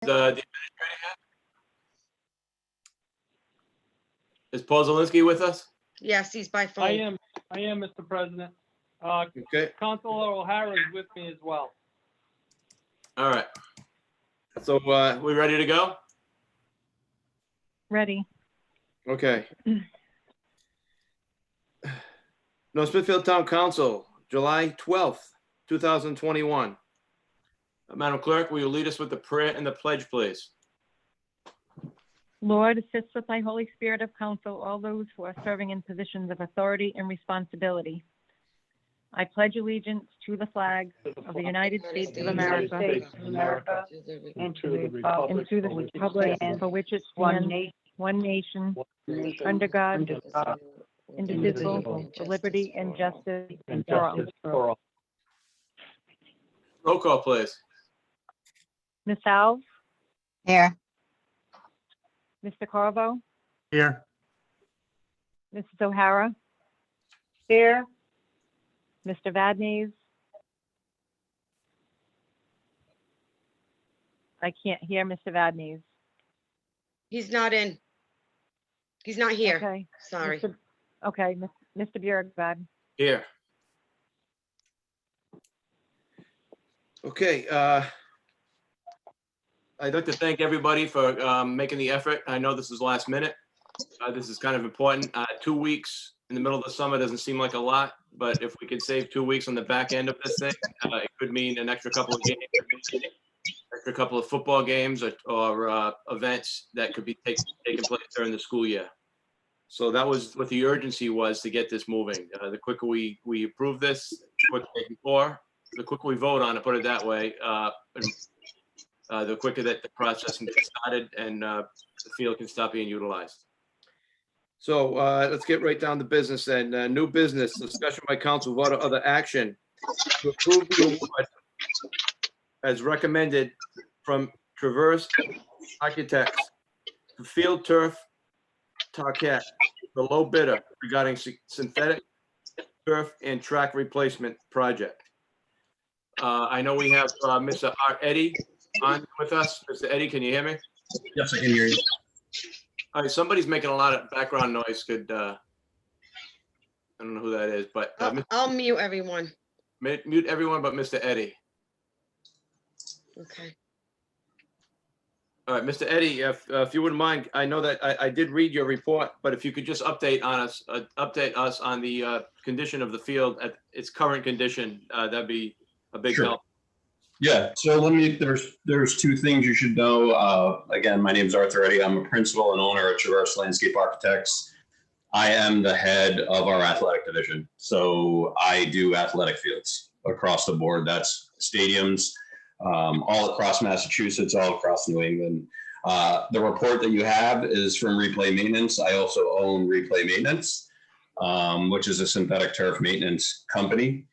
The administrator here? Is Paul Zwolenski with us? Yes, he's by phone. I am, Mr. President. Okay, Councilor O'Hara is with me as well. all right. So, we ready to go? Ready. Okay. No, Smithfield Town Council, July 12th, 2021. Madam Clerk, will you lead us with the prayer and the pledge, please? Lord, assist with thy Holy Spirit of counsel all those who are serving in positions of authority and responsibility. I pledge allegiance to the flag of the United States of America and to the republic for which it stands, one nation, under God, indivisible, with liberty and justice for all. Roll call, please. Ms. Alves? Here. Mr. Corvo? Here. Mrs. O'Hara? Here. Mr. Vadnez? I can't hear Mr. Vadnez. He's not in. He's not here. Okay. Sorry. Okay, Mr. Bjergvad. Here. Okay, I'd like to thank everybody for making the effort. I know this is last minute. This is kind of important. 2 weeks in the middle of the summer doesn't seem like a lot, but if we could save 2 weeks on the back end of this thing, it could mean an extra couple of games, extra couple of football games or events that could be taking place during the school year. So that was what the urgency was, to get this moving. The quicker we approve this, the quicker we vote on it, put it that way, the quicker that the process can get started and the field can stop being utilized. So let's get right down to business then. New business, discussion by council, vote or other action to approve the award as recommended from Traverse Architects to Fieldturf Tarkett, the low bidder regarding synthetic turf and track replacement project. I know we have Mr. Eddie on with us. Mr. Eddie, can you hear me? Yes, I can hear you. All right, somebody's making a lot of background noise. I don't know who that is, but I'll mute everyone. mute everyone but Mr. Eddie. Okay. All right, Mr. Eddie, if you wouldn't mind, I know that I did read your report, but if you could just update us on the condition of the field at its current condition, that'd be a big help. Yeah, so there's two things you should know. Again, my name is Arthur Eddy. I'm a principal and owner at Traverse Landscape Architects. I am the head of our athletic division. So I do athletic fields across the board. That's stadiums, all across Massachusetts, all across New England. The report that you have is from Replay Maintenance. I also own Replay Maintenance, which is a synthetic turf maintenance company.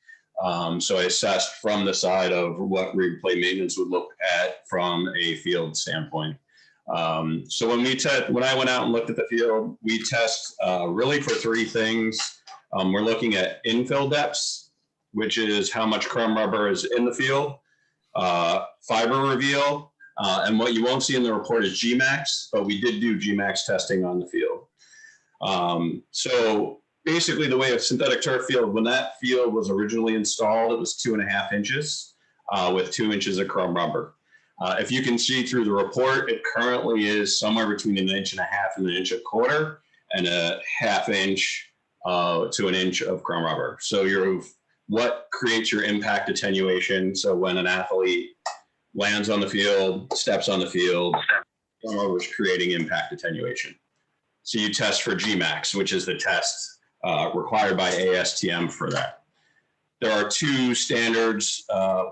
So I assessed from the side of what replay maintenance would look at from a field standpoint. So when I went out and looked at the field, we test really for three things. We're looking at infill depths, which is how much crumb rubber is in the field, fiber reveal, and what you won't see in the report is Gmax, but we did do Gmax testing on the field. So basically, the way a synthetic turf field, when that field was originally installed, it was 2.5 inches with 2 inches of crumb rubber. If you can see through the report, it currently is somewhere between 1.5 inches and 1.25 inches and a 1/2 inch to 1 inch of crumb rubber. So what creates your impact attenuation? So when an athlete lands on the field, steps on the field, crumb rubber is creating impact attenuation. So you test for Gmax, which is the test required by ASTM for that. There are two standards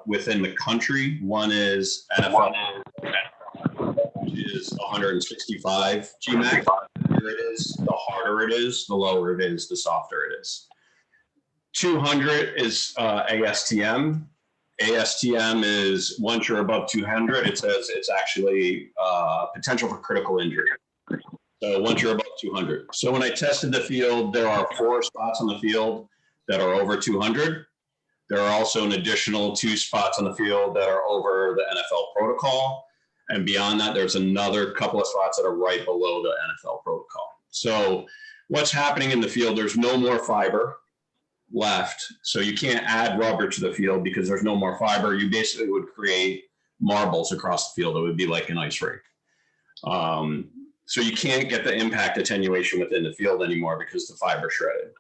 within the country. One is NFL, which is 165 Gmax. The harder it is, the harder it is, the lower it is, the softer it is. 200 is ASTM. ASTM is once you're above 200, it says it's actually potential for critical injury. So once you're above 200. So when I tested the field, there are 4 spots on the field that are over 200. There are also an additional 2 spots on the field that are over the NFL protocol. And beyond that, there's another couple of spots that are right below the NFL protocol. So what's happening in the field, there's no more fiber left. So you can't add rubber to the field because there's no more fiber. You basically would create marbles across the field. It would be like an ice rink. So you can't get the impact attenuation within the field anymore because the fiber shredded.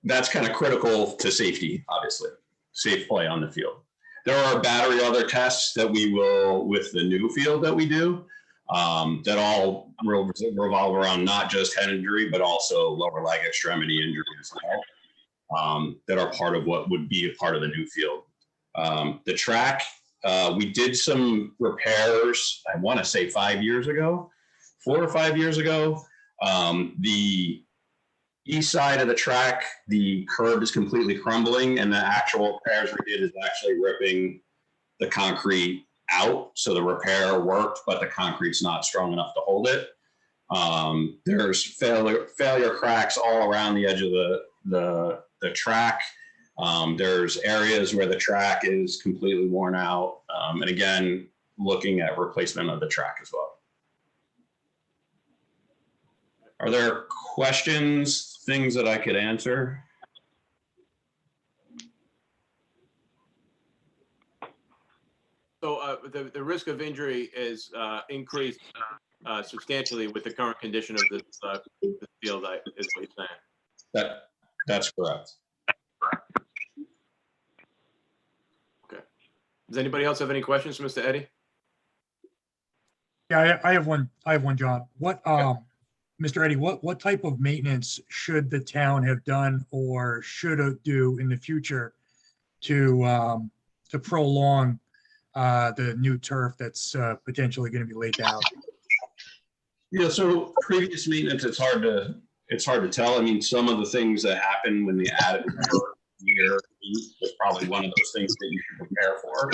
That's kind of critical to safety, obviously, safe play on the field. There are battery other tests that we will, with the new field that we do, that all revolve around not just head injury, but also lower leg extremity injury as well, that are part of what would be a part of the new field. The track, we did some repairs, I want to say 4 or 5 years ago. The east side of the track, the curb is completely crumbling, and the actual repairs we did is actually ripping the concrete out. So the repair worked, but the concrete's not strong enough to hold it. There's failure cracks all around the edge of the track. There's areas where the track is completely worn out. And again, looking at replacement of the track as well. Are there questions, things that I could answer? So the risk of injury is increased substantially with the current condition of this field, is what you're saying. That's correct. Okay. Does anybody else have any questions for Mr. Eddy? Yeah, I have one, John. What, Mr. Eddy, what type of maintenance should the town have done or should it do in the future to prolong the new turf that's potentially going to be laid down? Yeah, so previous maintenance, it's hard to tell. I mean, some of the things that happen when the added year is probably one of those things that you should prepare for.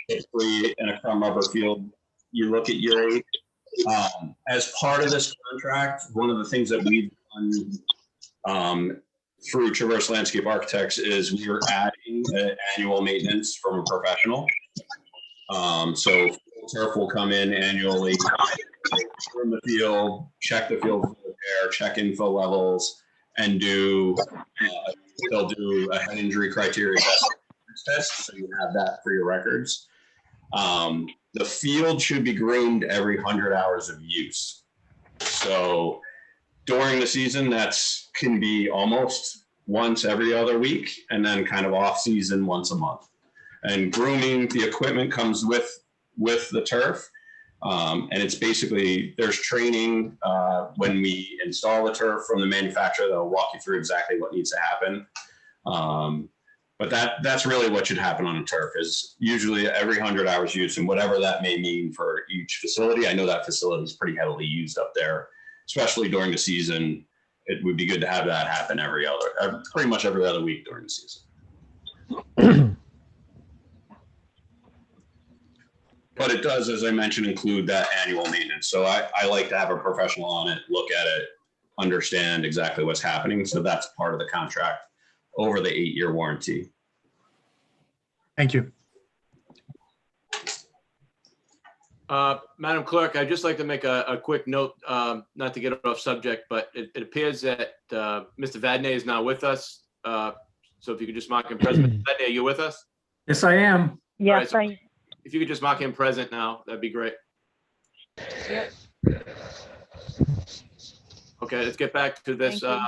Typically in a crumb rubber field, you look at year 8. As part of this contract, one of the things that we've done through Traverse Landscape Architects is we are adding annual maintenance from a professional. So turf will come in annually, from the field, check the field for repair, check info levels, and they'll do a head injury criteria test, so you have that for your records. The field should be groomed every 100 hours of use. So during the season, can be almost once every other week, and then kind of off season once a month. And grooming, the equipment comes with the turf. And it's basically, there's training when we install the turf from the manufacturer. They'll walk you through exactly what needs to happen. But that's really what should happen on a turf, is usually every 100 hours use, and whatever that may mean for each facility. I know that facility is pretty heavily used up there, especially during the season. It would be good to have that happen pretty much every other week during the season. But it does, as I mentioned, include that annual maintenance. So I like to have a professional on it, look at it, understand exactly what's happening. So that's part of the contract over the 8-year warranty. Thank you. Madam Clerk, I'd just like to make a quick note, not to get off subject, but it appears that Mr. Vadney is now with us. So if you could just mark him present. Mr. Vadney, are you with us? Yes, I am. Yes, All right, if you could just mark him present now, that'd be great. Okay, let's get back to this. Thank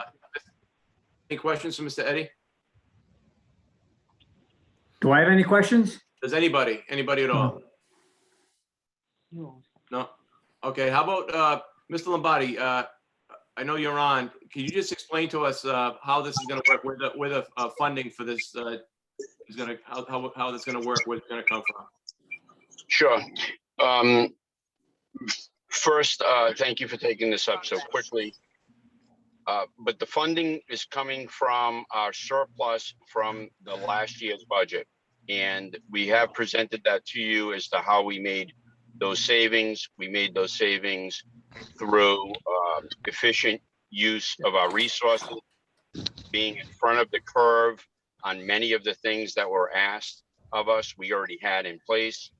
Any questions for Mr. Eddy? Do I have any questions? Does anybody at all? No? Okay, how about Mr. Lombardi? I know you're on. Can you just explain to us how this is going to work, where the funding for this is going to, how that's going to work, where it's going to come from? Sure. First, thank you for taking this up so quickly. But the funding is coming from our surplus from the last year's budget. And we have presented that to you as to how we made those savings. We made those savings through efficient use of our resources, being in front of the curve on many of the things that were asked, of us we already had in place.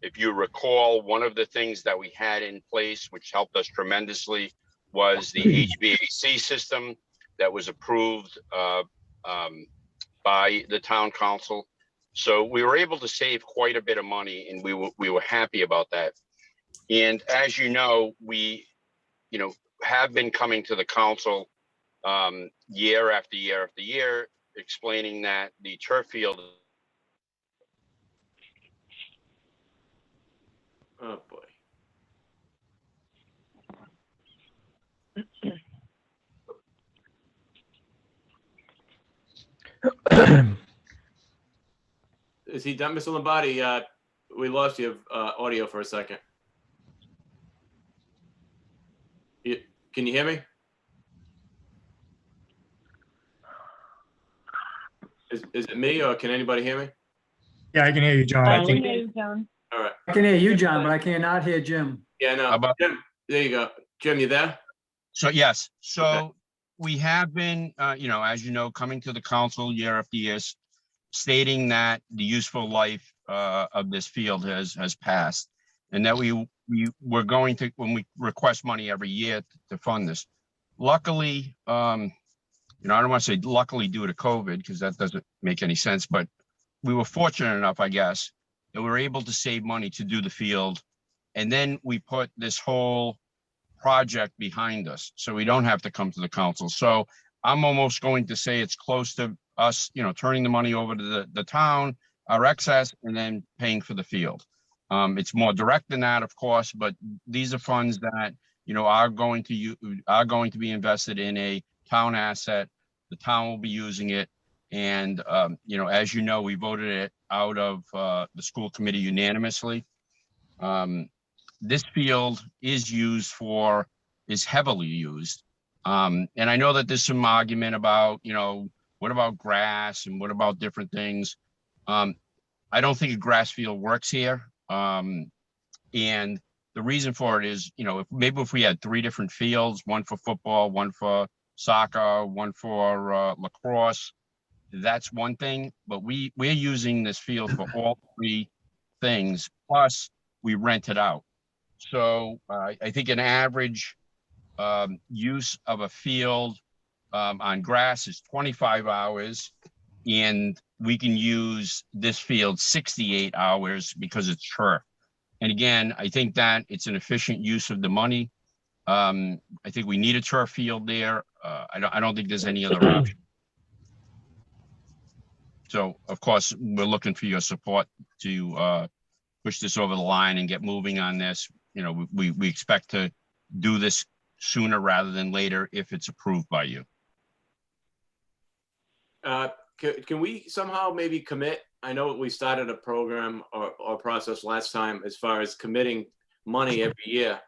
If you recall, one of the things that we had in place, which helped us tremendously, was the HVAC system that was approved by the town council. So we were able to save quite a bit of money, and we were happy about that. And as you know, we have been coming to the council year after year after year, explaining that the turf field. Oh, boy. Is he done, Mr. Lombardi? We lost your audio for a second. Can you hear me? Is it me, or can anybody hear me? Yeah, I can hear you, John. I I can think, hear you, John. All right. I can hear you, John, but I cannot hear Jim. Yeah, no. How about- Jim, there you go. Jim, you there? So yes, so Okay. we have been, as you know, coming to the council year after year, stating that the useful life of this field has passed, and that we're going to, when we request money every year to fund this. Luckily, I don't want to say luckily due to COVID, because that doesn't make any sense, but we were fortunate enough, I guess, that we were able to save money to do the field. And then we put this whole project behind us, so we don't have to come to the council. So I'm almost going to say it's close to us, turning the money over to the town, our excess, and then paying for the field. It's more direct than that, of course, but these are funds that, are going to be invested in a town asset. The town will be using it. And, as you know, we voted it out of the school committee unanimously. This field is heavily used. And I know that there's some argument about, what about grass and what about different things? I don't think a grass field works here. And the reason for it is, if we had 3 different fields, one for football, one for soccer, one for lacrosse, that's one thing. But we're using this field for all 3 things. Plus, we rent it out. So I think an average use of a field on grass is 25 hours, and we can use this field 68 hours because it's turf. And again, I think that it's an efficient use of the money. I think we need a turf field there. I don't think there's any other option. So, of course, we're looking for your support to push this over the line and get moving on this. We expect to do this sooner rather than later if it's approved by you. Can we somehow maybe commit? I know we started a program or process last time as far as committing money every year,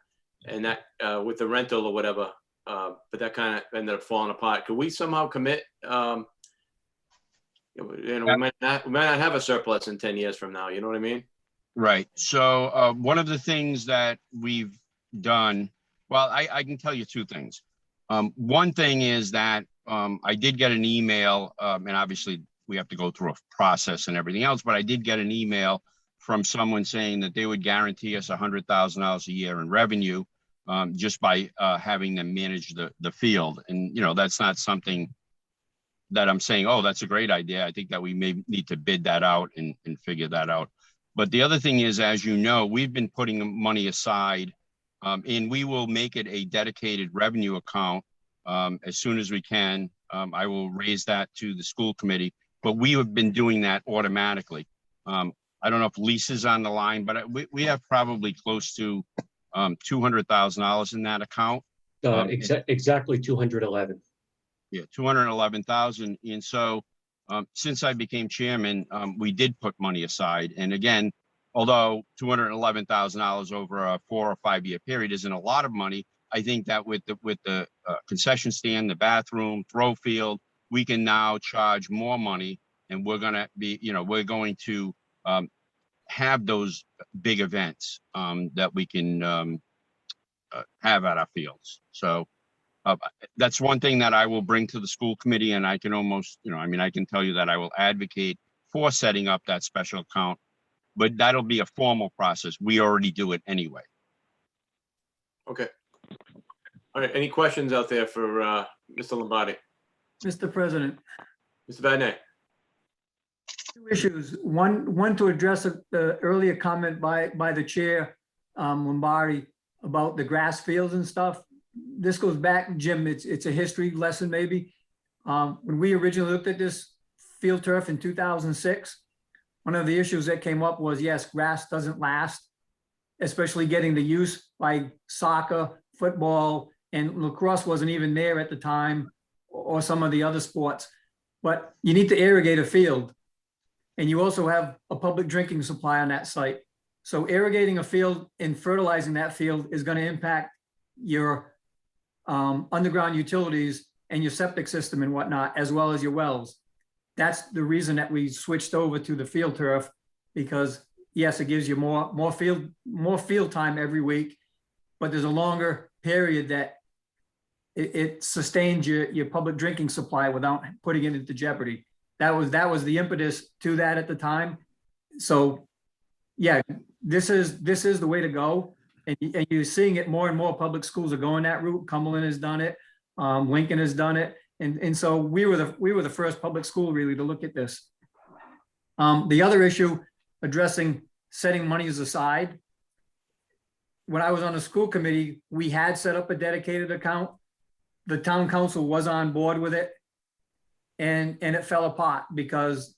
and that with the rental or whatever, but that kind of ended up falling apart. Could we somehow commit? We might not have a surplus in 10 years from now. You know what I mean? Right. So one of the things that we've done, well, I can tell you 2 things. One thing is that I did get an email, and obviously we have to go through a process and everything else, but I did get an email from someone saying that they would guarantee us $100,000 a year in revenue just by having them manage the field. And, that's not something that I'm saying, oh, that's a great idea. I think that we may need to bid that out and figure that out. But the other thing is, as you know, we've been putting money aside, and we will make it a dedicated revenue account as soon as we can. I will raise that to the school committee, but we have been doing that automatically. I don't know if Lisa's on the line, but we have probably close to $200,000 in that account. Exactly 211. Yeah, 211,000. And so since I became chairman, we did put money aside. And again, although $211,000 over a 4 or 5 year period isn't a lot of money, I think that with the concession stand, the bathroom, throw field, we can now charge more money, and we're going to have those big events that we can have at our fields. So that's one thing that I will bring to the school committee, and I can almost, I can tell you that I will advocate for setting up that special account, but that'll be a formal process. We already do it anyway. Okay. All right, any questions out there for Mr. Lombardi? Mr. President, Mr. Vadney? two issues. One to address the earlier comment by the chair, Lombardi, about the grass fields and stuff. This goes back, Jim, it's a history lesson maybe. When we originally looked at this field turf in 2006, one of the issues that came up was, yes, grass doesn't last, especially getting the use by soccer, football, and lacrosse wasn't even there at the time, or some of the other sports. But you need to irrigate a field. And you also have a public drinking supply on that site. So irrigating a field and fertilizing that field is going to impact your underground utilities and your septic system and whatnot, as well as your wells. That's the reason that we switched over to the field turf, because yes, it gives you more field time every week, but there's a longer period that it sustains your public drinking supply without putting it into jeopardy. That was the impetus to that at the time. So yeah, this is the way to go. And you're seeing it more and more. Public schools are going that route. Cumberland has done it. Lincoln has done it. And so we were the first public school really to look at this. The other issue addressing setting monies aside. When I was on the school committee, we had set up a dedicated account. The town council was on board with it. And it fell apart because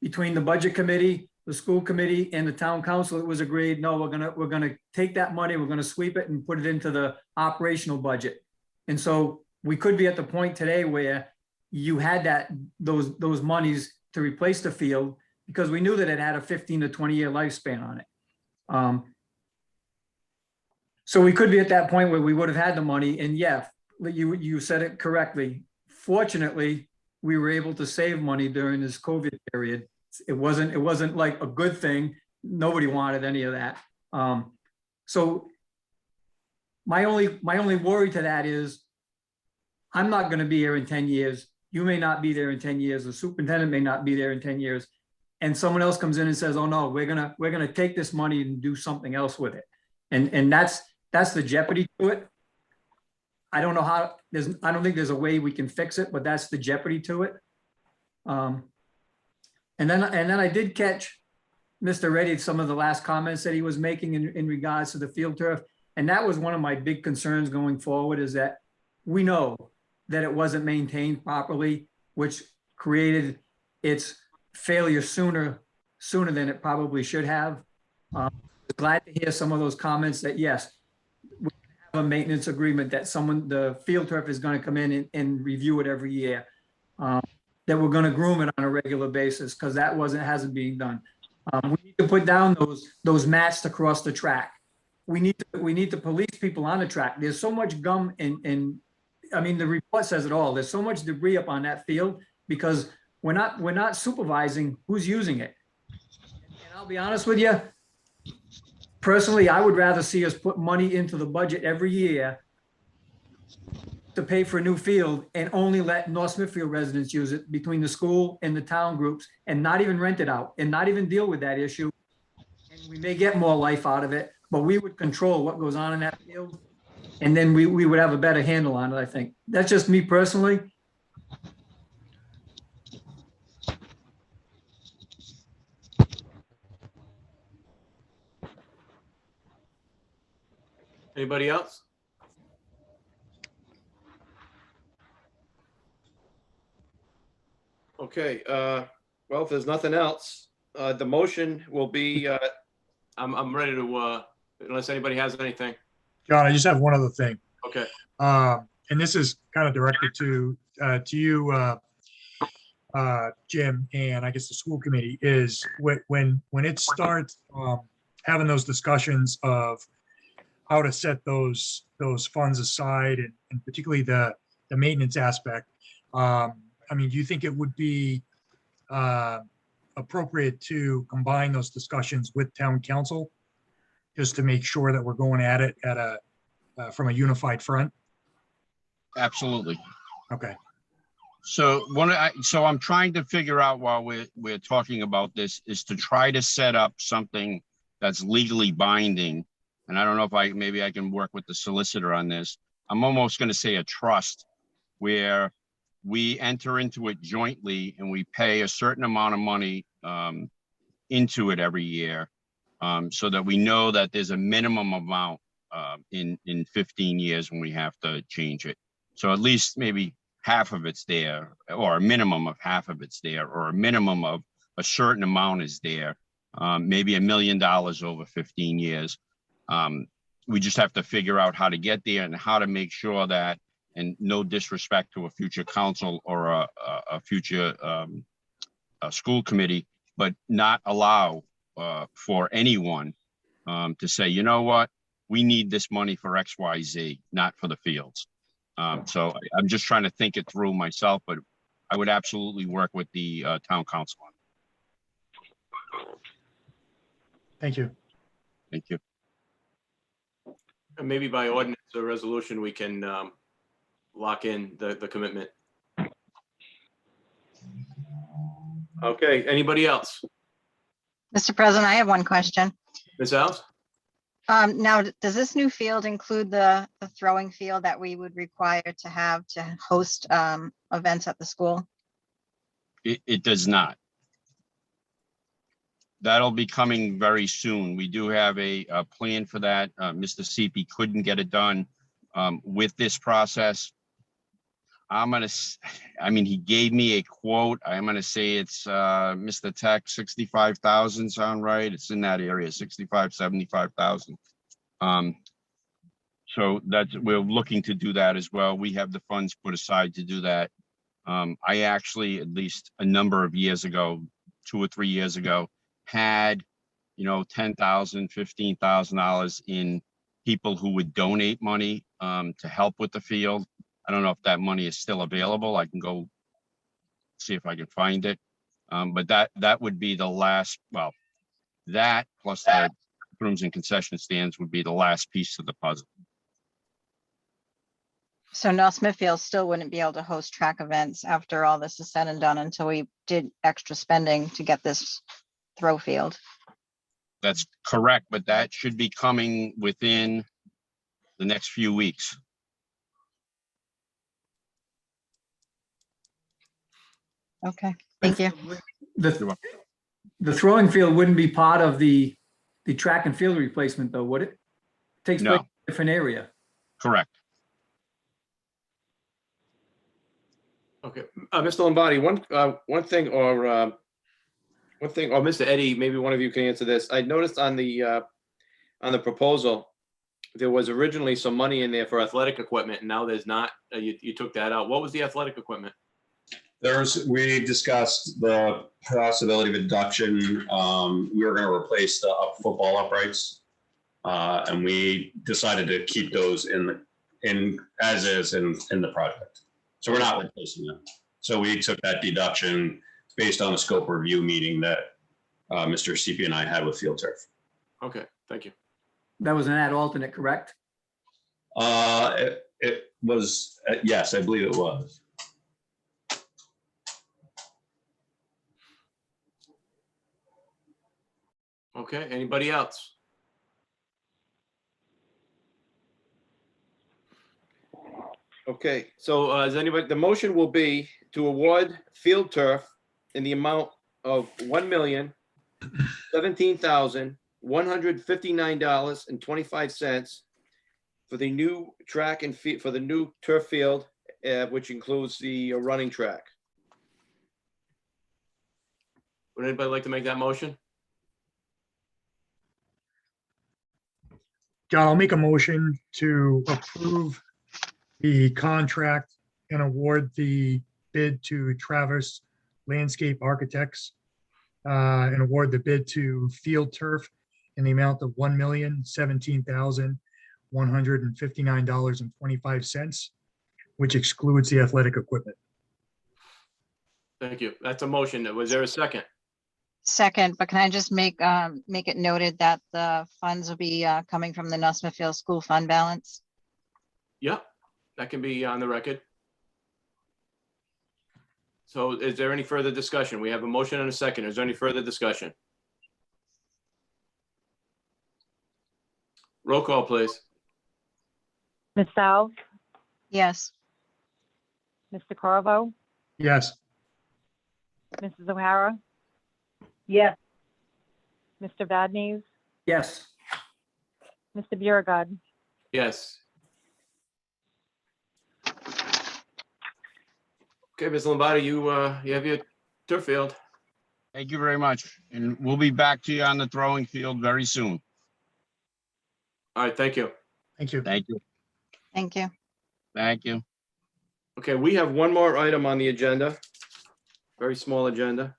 between the budget committee, the school committee, and the town council, it was agreed, no, we're gonna take that money, we're gonna sweep it and put it into the operational budget. And so we could be at the point today where you had those monies to replace the field, because we knew that it had a 15 to 20 year lifespan on it. So we could be at that point where we would have had the money. And yeah, you said it correctly. Fortunately, we were able to save money during this COVID period. It wasn't like a good thing. Nobody wanted any of that. So my only worry to that is I'm not going to be here in 10 years. You may not be there in 10 years. The superintendent may not be there in 10 years. And someone else comes in and says, oh no, we're gonna take this money and do something else with it. And that's the jeopardy to it. I don't know how, I don't think there's a way we can fix it, but that's the jeopardy to it. And then I did catch Mr. Reddy, some of the last comments that he was making in regards to the field turf. And that was one of my big concerns going forward, is that we know that it wasn't maintained properly, which created its failure sooner than it probably should have. Glad to hear some of those comments that yes, we have a maintenance agreement that the field turf is going to come in and review it every year. That we're going to groom it on a regular basis, because that hasn't been done. We need to put down those mats to cross the track. We need to police people on the track. There's so much gum and I mean, the report says it all. There's so much debris up on that field because we're not supervising who's using it. And I'll be honest with you, personally, I would rather see us put money into the budget every year to pay for a new field and only let North Smithfield residents use it between the school and the town groups, and not even rent it out and not even deal with that issue. And we may get more life out of it, but we would control what goes on in that field. And then we would have a better handle on it, I think. That's just me personally. Anybody else? Okay, well, if there's nothing else, the motion will be, I'm ready to, unless anybody has anything. John, I just have one other thing. Okay. And this is kind of directed to you, Jim, and I guess the school committee, is when it starts having those discussions of how to set those funds aside, and particularly the maintenance aspect. I mean, do you think it would be appropriate to combine those discussions with town council, just to make sure that we're going at it from a unified front? Absolutely. Okay. So I'm trying to figure out while we're talking about this is to try to set up something that's legally binding. And I don't know if maybe I can work with the solicitor on this. I'm almost going to say a trust where we enter into it jointly and we pay a certain amount of money into it every year, so that we know that there's a minimum amount in 15 years when we have to change it. So at least maybe half of it's there, or a minimum of half of it's there, or a minimum of a certain amount is there, maybe $1 million over 15 years. We just have to figure out how to get there and how to make sure that, and no disrespect to a future council or a future a school committee, but not allow for anyone to say, you know what, we need this money for X, Y, Z, not for the fields. So I'm just trying to think it through myself, but I would absolutely work with the town council on it. Thank you. Thank you. And maybe by ordinance or resolution, we can lock in the commitment. Okay, anybody else? Mr. President, I have one question. Ms. Alves? Now, does this new field include the throwing field that we would require to have to host events at the school? It does not. That'll be coming very soon. We do have a plan for that. Mr. CP couldn't get it done with this process. He gave me a quote. I'm going to say it's Mr. Tech, 65,000 sound right? It's in that area, 65, 75,000. So we're looking to do that as well. We have the funds put aside to do that. I actually, at least a number of years ago, 2 or 3 years ago, had, $10,000, $15,000 in people who would donate money to help with the field. I don't know if that money is still available. I can go see if I can find it. But that would be the last, well, that plus the rooms and concession stands would be the last piece of the puzzle. So North Smithfield still wouldn't be able to host track events after all this is said and done until we did extra spending to get this throw field. That's correct, but that should be coming within the next few weeks. Okay, thank you. The throwing field wouldn't be part of the track and field replacement though, would it? Takes place in a different area. Correct. Okay, Mr. Lombardi, one thing, or Mr. Eddie, maybe one of you can answer this. I noticed on the proposal, there was originally some money in there for athletic equipment, and now there's not. You took that out. What was the athletic equipment? We discussed the possibility of a deduction. We were going to replace the football uprights, and we decided to keep those as is in the project. So we're not replacing them. So we took that deduction based on a scope review meeting that Mr. CP and I had with Fieldturf. Okay, thank you. That was an ad alternate, correct? It was, yes, I believe it was. Okay, anybody else? Okay, so is anybody, the motion will be to award Fieldturf in the amount of $1,017,159.25 for the new track and for the new turf field, which includes the running track. Would anybody like to make that motion? John, I'll make a motion to approve the contract and award the bid to Travis Landscape Architects and award the bid to Fieldturf in the amount of $1,017,159.25, which excludes the athletic equipment. Thank you. That's a motion. Was there a second? Second, but can I just make it noted that the funds will be coming from the North Smithfield School Fund balance? Yeah, that can be on the record. So is there any further discussion? We have a motion and a second. Is there any further discussion? Roll call, please. Ms. Alves, Yes. Mr. Corvo, Yes. Mrs. O'Hara, Yes. Mr. Vadnez, Yes. Mr. Biragad. Yes. Okay, Ms. Lombardi, you have your turf field. Thank you very much. And we'll be back to you on the throwing field very soon. All right, thank you. Thank you. Thank you. Thank you. Thank you. Okay, we have one more item on the agenda. Very small agenda.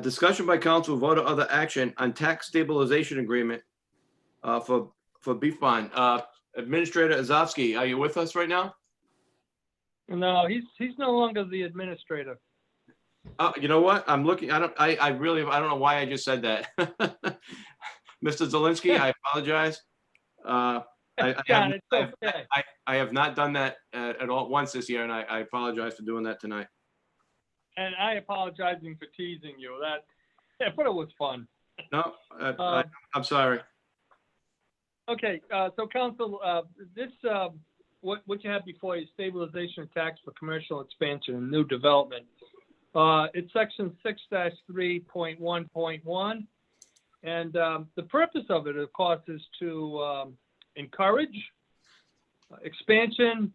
Discussion by council, vote or other action on tax stabilization agreement for beef bond. Administrator Zwolenski, are you with us right now? No, he's no longer the administrator. You know what? I'm looking, I don't know why I just said that. Mr. Zwolenski, I apologize. John, it's okay. I have not done that at all once this year, and I apologize for doing that tonight. And I apologizing for teasing you. But it was fun. No, I'm sorry. Okay, so council, this what you have before you, stabilization tax for commercial expansion and new development. It's section 6-3.1.1, and the purpose of it, of course, is to encourage expansion,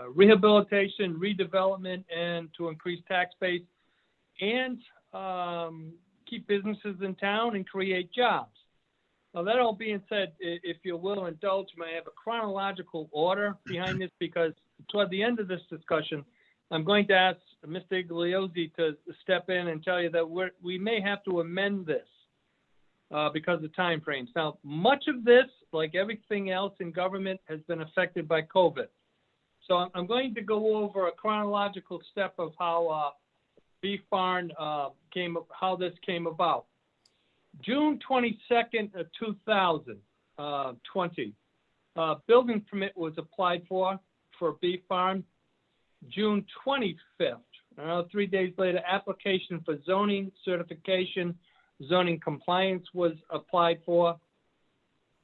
rehabilitation, redevelopment, and to increase tax base and keep businesses in town and create jobs. Now, that all being said, if you will indulge me, I have a chronological order behind this because toward the end of this discussion, I'm going to ask Mr. Igliozzi to step in and tell you that we may have to amend this because of time frames. Now, much of this, like everything else in government, has been affected by COVID. So I'm going to go over a chronological step of how Beef Barn how this came about. June 22nd of 2020, building permit was applied for Beef Barn. June 25th, 3 days later, application for zoning certification, zoning compliance was applied for.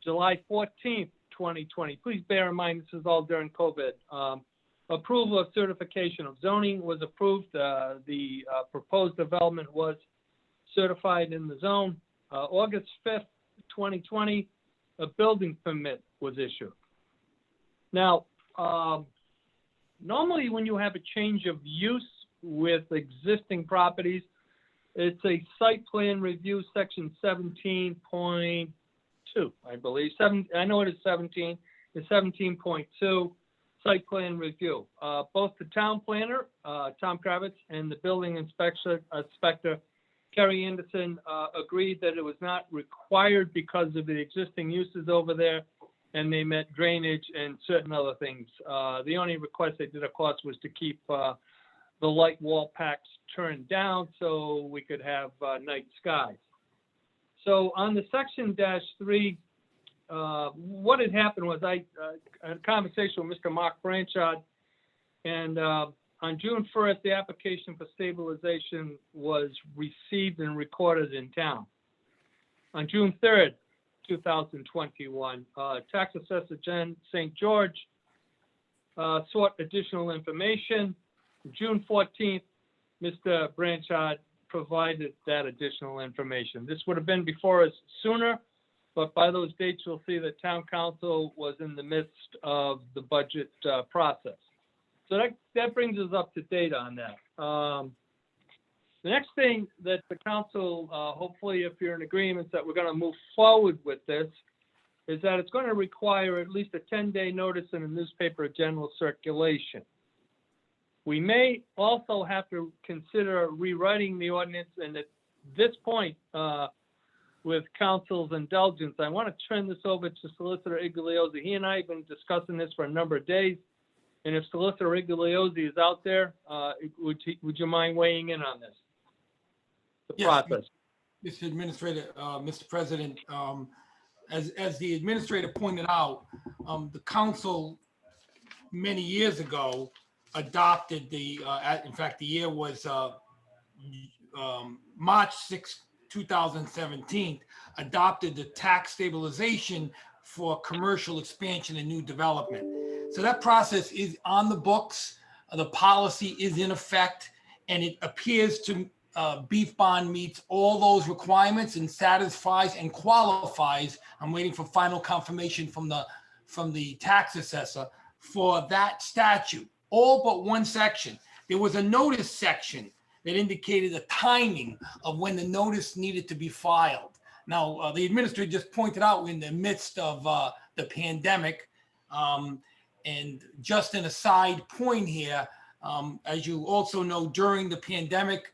July 14th, 2020, please bear in mind this is all during COVID. Approval of certification of zoning was approved. The proposed development was certified in the zone. August 5th, 2020, a building permit was issued. Now, normally when you have a change of use with existing properties, it's a site plan review, section 17.2, I believe. I know it is 17. It's 17.2, site plan review. Both the town planner, Tom Kravitz, and the building inspector, Kerry Anderson, agreed that it was not required because of the existing uses over there, and they met drainage and certain other things. The only request they did, of course, was to keep the light wall packs turned down so we could have night skies. So on the section -3, what had happened was I had a conversation with Mr. Mark Branchard, and on June 1st, the application for stabilization was received and recorded in town. On June 3rd, 2021, tax assessor Jen St. George sought additional information. June 14th, Mr. Branchard provided that additional information. This would have been before us sooner, but by those dates, you'll see that town council was in the midst of the budget process. So that brings us up to date on that. The next thing that the council, hopefully if you're in agreement that we're going to move forward with this, is that it's going to require at least a 10-day notice in a newspaper of general circulation. We may also have to consider rewriting the ordinance, and at this point, with council's indulgence, I want to turn this over to Solicitor Igliozzi. He and I have been discussing this for a number of days, and if Solicitor Igliozzi is out there, would you mind weighing in on this? The process. Mr. Administrator, Mr. President, as the administrator pointed out, the council many years ago adopted in fact, the year was March 6, 2017, adopted the tax stabilization for commercial expansion and new development. So that process is on the books. The policy is in effect, and it appears to Beef Bond meets all those requirements and satisfies and qualifies. I'm waiting for final confirmation from the tax assessor for that statute, all but one section. There was a notice section that indicated the timing of when the notice needed to be filed. Now, the administrator just pointed out we're in the midst of the pandemic. And just an aside point here, as you also know, during the pandemic,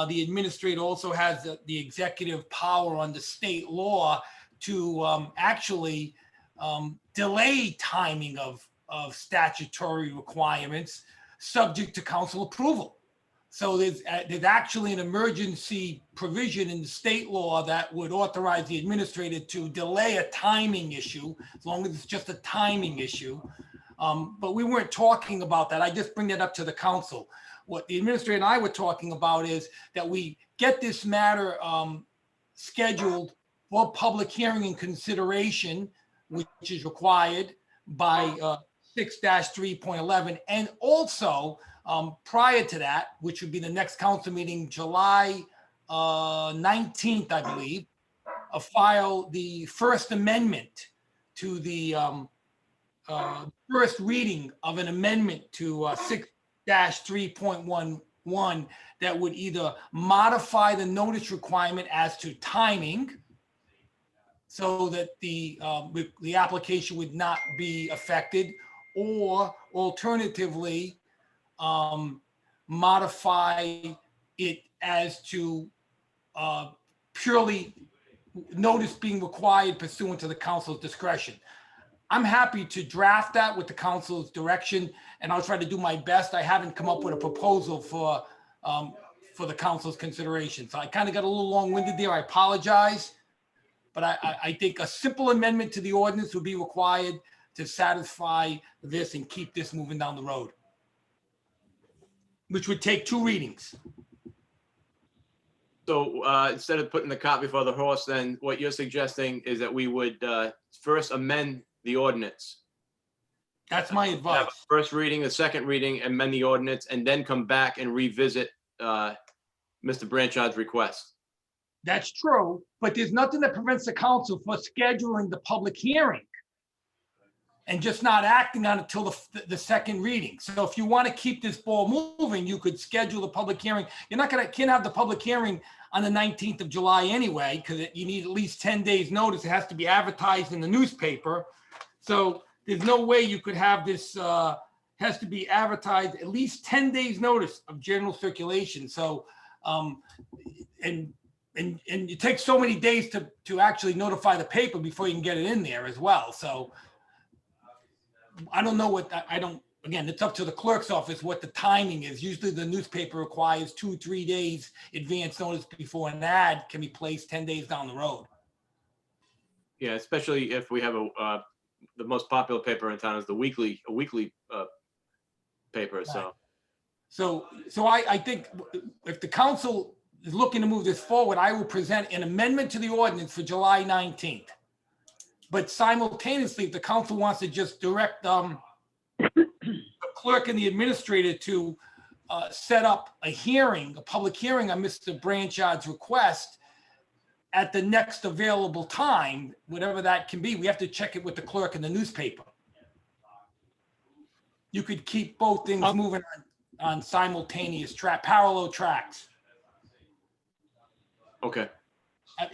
the administrator also has the executive power under state law to actually delay timing of statutory requirements subject to council approval. So there's actually an emergency provision in the state law that would authorize the administrator to delay a timing issue, as long as it's just a timing issue. But we weren't talking about that. I just bring that up to the council. What the administrator and I were talking about is that we get this matter scheduled for public hearing and consideration, which is required by 6-3.11. And also prior to that, which would be the next council meeting, July 19th, I believe, file the first amendment to the first reading of an amendment to 6-3.11 that would either modify the notice requirement as to timing so that the application would not be affected, or alternatively modify it as to purely notice being required pursuant to the council's discretion. I'm happy to draft that with the council's direction, and I'll try to do my best. I haven't come up with a proposal for the council's consideration. So I kind of got a little long-winded there. I apologize. But I think a simple amendment to the ordinance would be required to satisfy this and keep this moving down the road, which would take 2 readings. So instead of putting the cart before the horse, then what you're suggesting is that we would first amend the ordinance. That's my Have advice. a first reading, a second reading, amend the ordinance, and then come back and revisit Mr. Branchard's request. That's true, but there's nothing that prevents the council from scheduling the public hearing and just not acting on it till the second reading. So if you want to keep this ball moving, you could schedule the public hearing. You're not can't have the public hearing on the 19th of July anyway, because you need at least 10 days notice. It has to be advertised in the newspaper. So there's no way you could have this, has to be advertised at least 10 days notice of general circulation. So, and it takes so many days to actually notify the paper before you can get it in there as well. So I don't know again, it's up to the clerk's office what the timing is. Usually the newspaper requires 2-3 days advance notice before an ad can be placed 10 days down the road. Yeah, especially if we have the most popular paper in town is a weekly paper. Right. So So I think if the council is looking to move this forward, I will present an amendment to the ordinance for July 19th. But simultaneously, if the council wants to just direct the clerk and the administrator to set up a public hearing on Mr. Branchard's request at the next available time, whatever that can be, we have to check it with the clerk and the newspaper. You could keep both things moving on simultaneous parallel tracks. okay.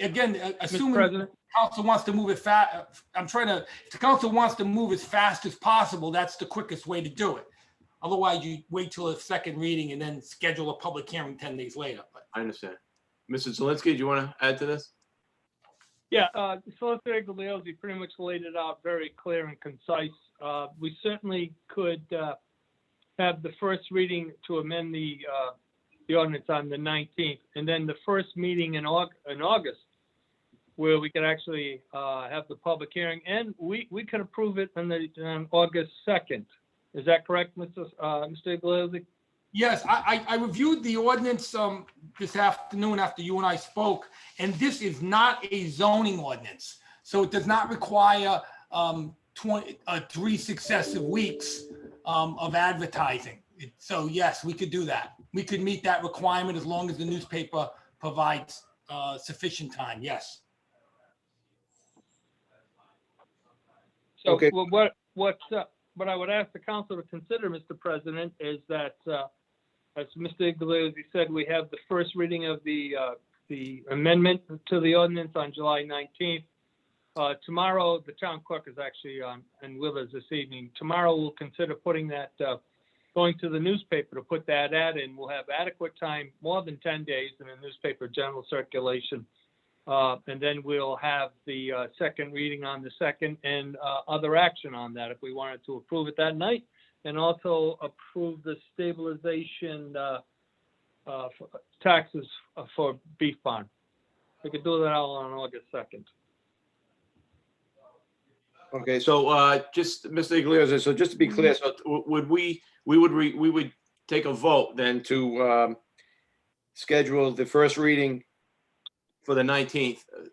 Again, assuming President? the council wants to move it fast, if the council wants to move as fast as possible, that's the quickest way to do it. Otherwise, you wait till a second reading and then schedule a public hearing 10 days later. But I understand. Mr. Zwolenski, do you want to add to this? Yeah, Solicitor Iglesias pretty much laid it out very clear and concise. We certainly could have the first reading to amend the ordinance on the 19th, and then the first meeting in August, where we could actually have the public hearing, and we could approve it on August 2nd. Is that correct, Mr. Iglesias? Yes, I reviewed the ordinance this afternoon after you and I spoke, and this is not a zoning ordinance. So it does not require 3 successive weeks of advertising. So yes, we could do that. We could meet that requirement as long as the newspaper provides sufficient time, yes. So Okay. what I would ask the council to consider, Mr. President, is that, as Mr. Iglesias said, we have the first reading of the amendment to the ordinance on July 19th. Tomorrow, the town clerk is actually on and with us this evening. Tomorrow, we'll consider putting that, going to the newspaper to put that ad in. We'll have adequate time, more than 10 days in the newspaper general circulation. And then we'll have the second reading on the second and other action on that if we wanted to approve it that night, and also approve the stabilization taxes for beef barn. We could do that all on August 2nd. Okay, so just, Mr. Iglesias, so just to be clear, so would we would take a vote then to schedule the first reading for the 19th? Am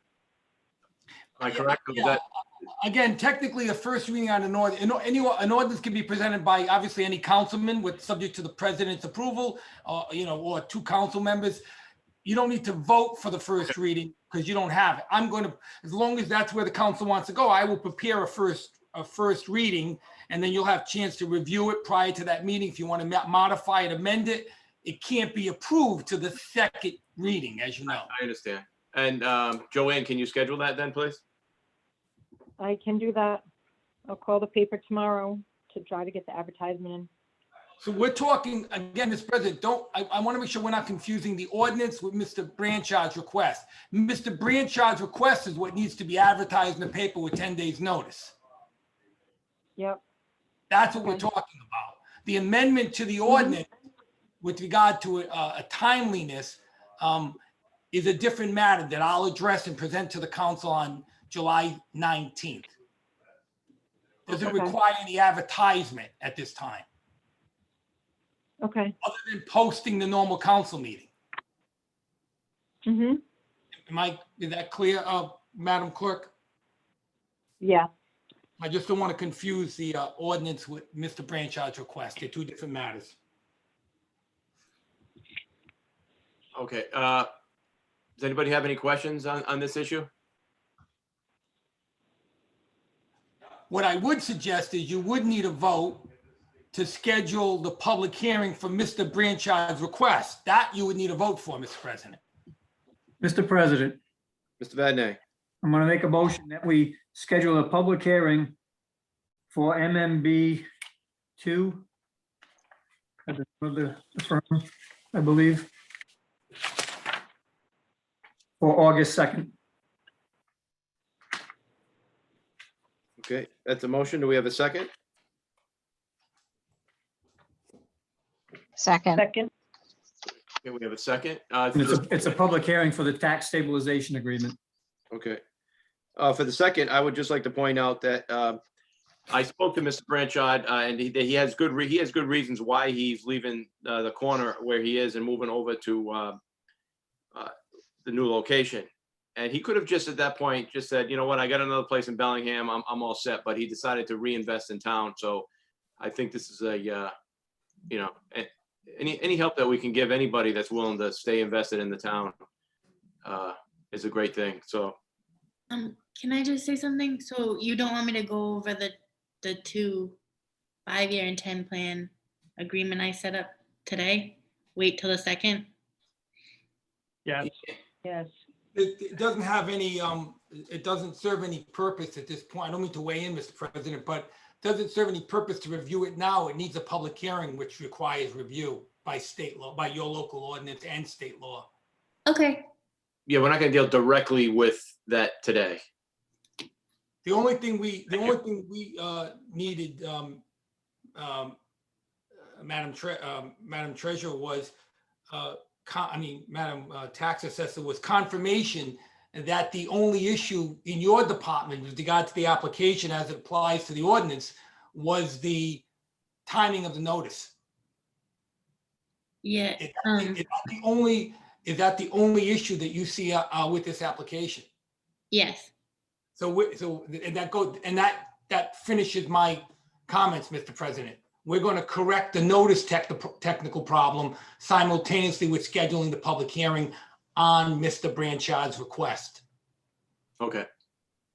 I correct? Was Yeah. that- Again, technically, a first reading on an ordinance, an ordinance can be presented by obviously any councilman with subject to the president's approval, or 2 council members. You don't need to vote for the first reading because you don't have it. I'm going to, as long as that's where the council wants to go, I will prepare a first reading, and then you'll have a chance to review it prior to that meeting. If you want to modify it, amend it, it can't be approved to the second reading, as you know. I understand. And Joanne, can you schedule that then, please? I can do that. I'll call the paper tomorrow to try to get the advertisement in. So we're talking, again, Mr. President, I want to make sure we're not confusing the ordinance with Mr. Branchard's request. Mr. Branchard's request is what needs to be advertised in the paper with 10 days notice. Yep. That's what we're talking about. The amendment to the ordinance with regard to a timeliness is a different matter that I'll address and present to the council on July 19th. Doesn't Okay. require any advertisement at this time, Okay. other than posting the normal council meeting. Mm-hmm. Is that clear, Madam Clerk? Yeah. I just don't want to confuse the ordinance with Mr. Branchard's request. They're 2 different matters. Okay. Does anybody have any questions on this issue? What I would suggest is you would need a vote to schedule the public hearing for Mr. Branchard's request. That you would need a vote for, Mr. President. Mr. President, Mr. Vadney, I'm going to make a motion that we schedule a public hearing for MMB 2. The firm, I believe, for August 2nd. okay, that's a motion. Do we have a second? Second. Second. Okay, we have a second. And it's a public hearing for the tax stabilization agreement. Okay. For the second, I would just like to point out that I spoke to Mr. Branchard, and he has good reasons why he's leaving the corner where he is and moving over to the new location. And he could have just at that point just said, you know what, I got another place in Bellingham, I'm all set. But he decided to reinvest in town. So I think this is any help that we can give anybody that's willing to stay invested in the town is a great thing. So. Can I just say something? So you don't want me to go over the 2 5-year and 10 plan agreement I set up today? Wait till the 2nd? Yes. Yes. It doesn't have any, it doesn't serve any purpose at this point. I don't mean to weigh in, Mr. President, but it doesn't serve any purpose to review it now. It needs a public hearing, which requires review by state law, by your local ordinance and state law. Okay. Yeah, we're not gonna deal directly with that today. The only thing we needed, Madam Treasurer, was, Madam Tax Assessor, was confirmation that the only issue in your department with regard to the application as it applies to the ordinance was the timing of the notice. Yeah, Is that the only issue that you see with this application? yes, And that finishes my comments, Mr. President. We're going to correct the notice technical problem simultaneously with scheduling the public hearing on Mr. Branchard's request. Okay,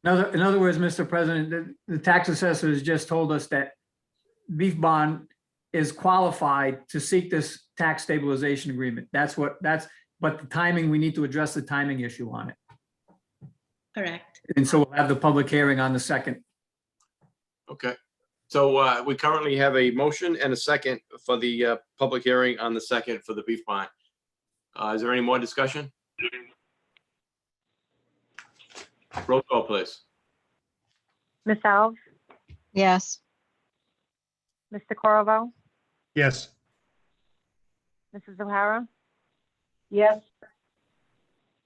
In other words, Mr. President, the tax assessor has just told us that Beef Bond is qualified to seek this tax stabilization agreement. But the timing, we need to address the timing issue on it. correct. And so we'll have the public hearing on the 2nd. okay. So we currently have a motion and a second for the public hearing on the 2nd for the beef bond. Is there any more discussion? Roll call, please. Ms. Alves, Yes. Mr. Corvo, Yes. Mrs. O'Hara, Yes.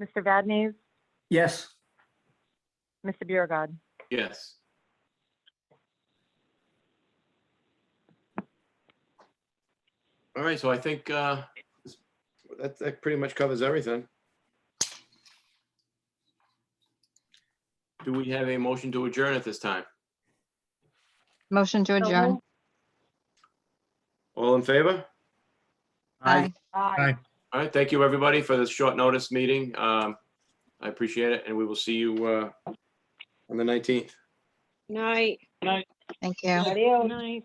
Mr. Vadnez, Yes. Mr. Biragad. Yes. All right, so I think that pretty much covers everything. Do we have a motion to adjourn at this time? Motion to adjourn. All in favor? Aye. Aye. All right, thank you, everybody, for this short notice meeting. I appreciate it, and we will see you on the 19th. Night. Thank you. Adios. Night.